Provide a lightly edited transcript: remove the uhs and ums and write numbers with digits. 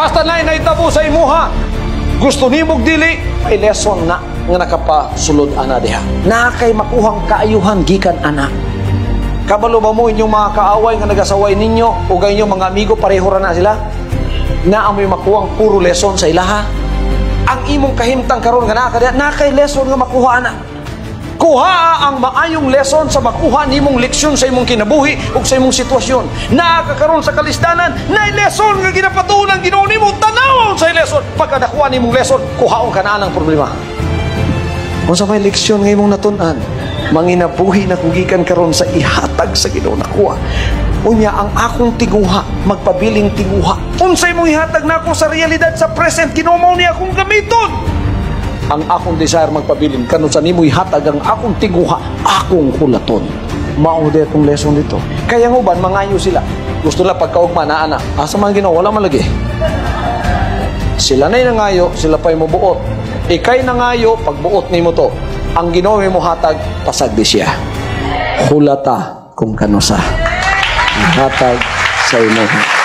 Basta na naitabo sa imuha, gusto nimog dili, may lesson na nga nakapasulod ana diha. Na kay makuhang kaayuhan gikan ana. Kabalo ba mo inyong mga kaaway nga nagasaway ninyo o inyong mga amigo pareho ra na sila? Na amoy makuhang puro lesson sa ilaha. Ang imong kahimtang karon nga na kay lesson nga makuha ana. Kuha ang maayong lesson sa makuha nimong leksyon sa imong kinabuhi o sa imong sitwasyon. Nakakaroon sa kalistanan, na lesson nga ginapatunan Ginoo nimo, tanaw sa lesson. Pagka nakuha nimong lesson, kuhaon ka na ang problema. Kung sa may leksyon nga imong natun-an, manginabuhi na kugikan karon sa ihatag sa Ginoo nakuha. Unya ang akong tiguha, magpabiling tiguha. Unsay mong ihatag na ako sa realidad sa present, Ginoo mao ni akong gamiton. Ang akong desire magpabilin kanon sa nimo ihatag ang akong tiguha, akong hulaton. Mao di atong lesson dito. Kaya nguban mangayo sila. Gusto na pagkaugma na ana. Asa man Ginoo wala man lagi. Sila nay nangayo, sila pay mobuot. Ikay nangayo pagbuot nimo to. Ang Ginoo mo hatag pasagdi siya. Hulata kung kano sa hatag sa imo.